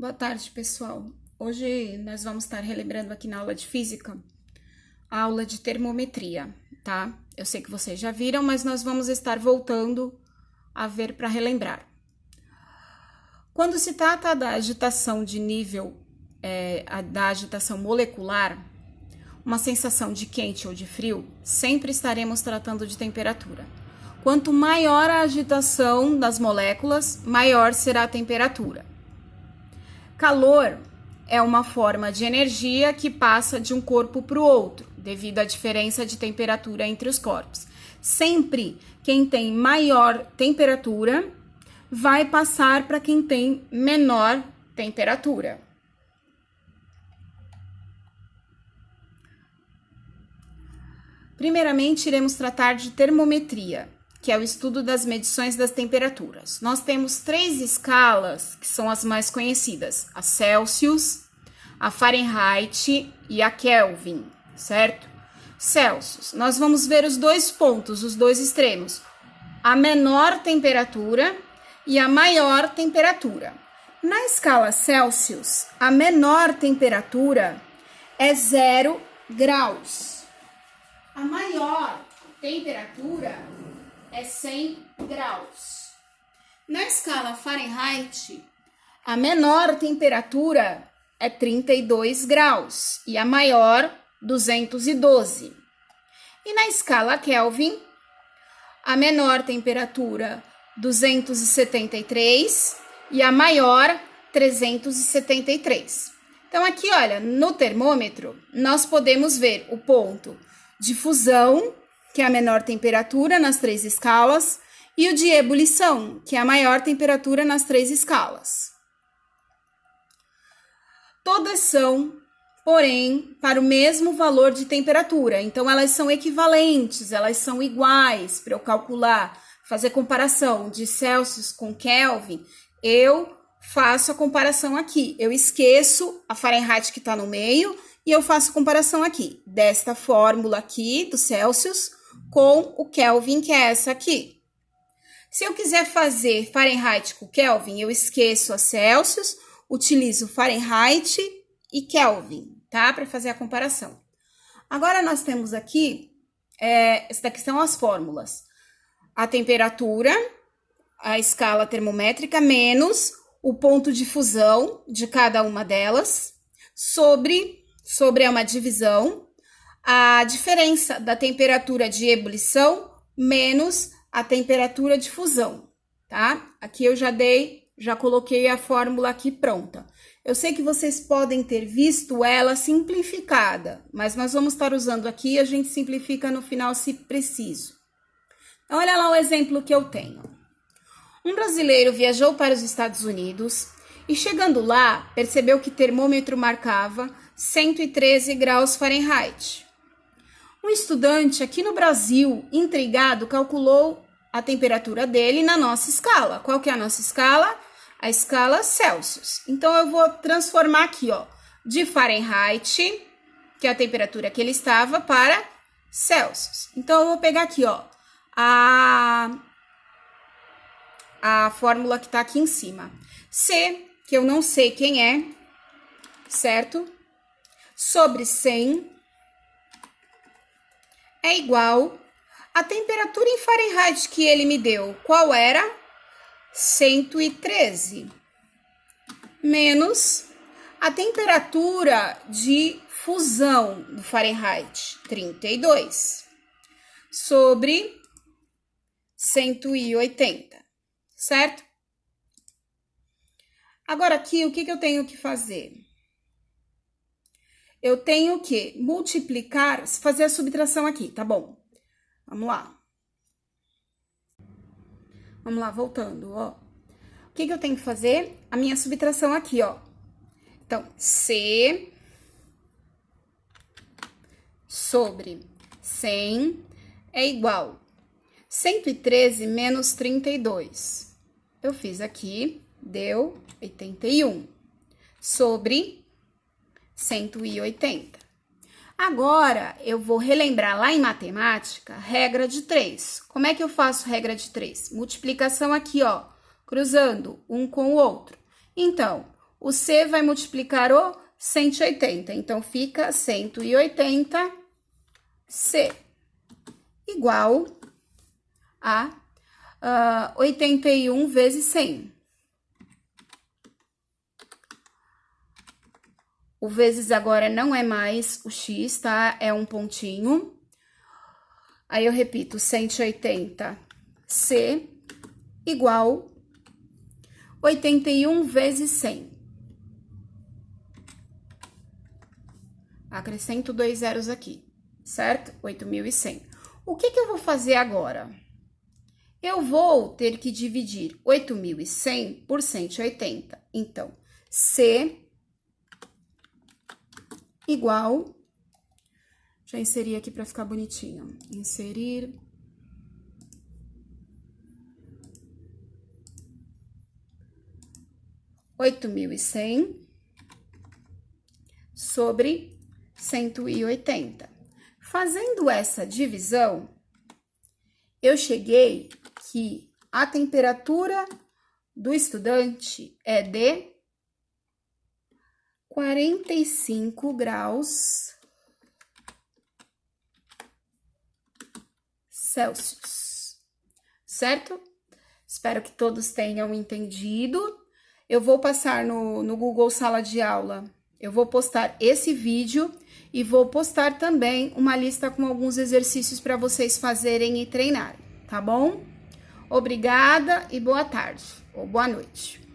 Boa tarde, pessoal. Hoje nós vamos estar relembrando aqui na aula de física a aula de termometria, tá? Eu sei que vocês já viram, mas nós vamos estar voltando a ver para relembrar. Quando se trata da agitação de nível, da agitação molecular, uma sensação de quente ou de frio, sempre estaremos tratando de temperatura. Quanto maior a agitação das moléculas, maior será a temperatura. Calor é uma forma de energia que passa de um corpo para o outro, devido à diferença de temperatura entre os corpos. Sempre quem tem maior temperatura vai passar para quem tem menor temperatura. Primeiramente, iremos tratar de termometria, que é o estudo das medições das temperaturas. Nós temos 3 escalas que são as mais conhecidas: a Celsius, a Fahrenheit e a Kelvin, certo? Celsius, nós vamos ver os dois pontos, os dois extremos, a menor temperatura e a maior temperatura. Na escala Celsius, a menor temperatura é 0 graus. A maior temperatura é 100 graus. Na escala Fahrenheit, a menor temperatura é 32 graus e a maior 212. E na escala Kelvin, a menor temperatura 273 e a maior 373. Então aqui, olha, no termômetro, nós podemos ver o ponto de fusão, que é a menor temperatura nas 3 escalas, e o de ebulição, que é a maior temperatura nas 3 escalas. Todas são, porém, para o mesmo valor de temperatura, então elas são equivalentes, elas são iguais. Para eu calcular, fazer comparação de Celsius com Kelvin, eu faço a comparação aqui. Eu esqueço a Fahrenheit que está no meio e eu faço a comparação aqui, desta fórmula aqui do Celsius com o Kelvin, que é essa aqui. Se eu quiser fazer Fahrenheit com Kelvin, eu esqueço a Celsius, utilizo Fahrenheit e Kelvin, tá? Para fazer a comparação. Agora nós temos aqui, essas daqui são as fórmulas. A temperatura, a escala termométrica, menos o ponto de fusão de cada uma delas, sobre uma divisão, a diferença da temperatura de ebulição menos a temperatura de fusão, tá? Aqui eu já coloquei a fórmula aqui pronta. Eu sei que vocês podem ter visto ela simplificada, mas nós vamos estar usando aqui e a gente simplifica no final se preciso. Então, olha lá o exemplo que eu tenho. Um brasileiro viajou para os Estados Unidos e, chegando lá, percebeu que o termômetro marcava 113 graus Fahrenheit. Um estudante aqui no Brasil, intrigado, calculou a temperatura dele na nossa escala. Qual que é a nossa escala? A escala Celsius. Então, eu vou transformar aqui, ó, de Fahrenheit, que é a temperatura que ele estava, para Celsius. Então, eu vou pegar aqui, ó, a fórmula que tá aqui em cima. C, que eu não sei quem é, certo? Sobre 100 é igual a temperatura em Fahrenheit que ele me deu. Qual era? 113. Menos a temperatura de fusão do Fahrenheit, 32. Sobre 180, certo? Agora aqui, o que eu tenho que fazer? Eu tenho que multiplicar, fazer a subtração aqui, tá bom? Vamos lá. Vamos lá, voltando, ó. O que eu tenho que fazer? A minha subtração aqui, ó. Então, C sobre 100 é igual 113 menos 32. Eu fiz aqui, deu 81 sobre 180. Agora, eu vou relembrar lá em matemática, regra de 3. Como é que eu faço regra de 3? Multiplicação aqui, ó, cruzando um com o outro. Então, O C vai multiplicar o 180, então fica 180 C igual a 81 vezes 100. O vezes agora não é mais o x, tá? É um pontinho. Aí eu repito, 180 C igual 81 vezes 100. Acrescento 2 zeros aqui, certo? 8.100. O que eu vou fazer agora? Eu vou ter que dividir 8.100 por 180. Então, C igual... Já inseri aqui para ficar bonitinho. Inserir... (8.100) sobre 180. Fazendo essa divisão, eu cheguei que a temperatura do estudante é de 45 graus Celsius, certo? Espero que todos tenham entendido. Eu vou passar no Google Sala de Aula, eu vou postar esse vídeo e vou postar também uma lista com alguns exercícios para vocês fazerem e treinarem, tá bom? Obrigada e boa tarde ou boa noite.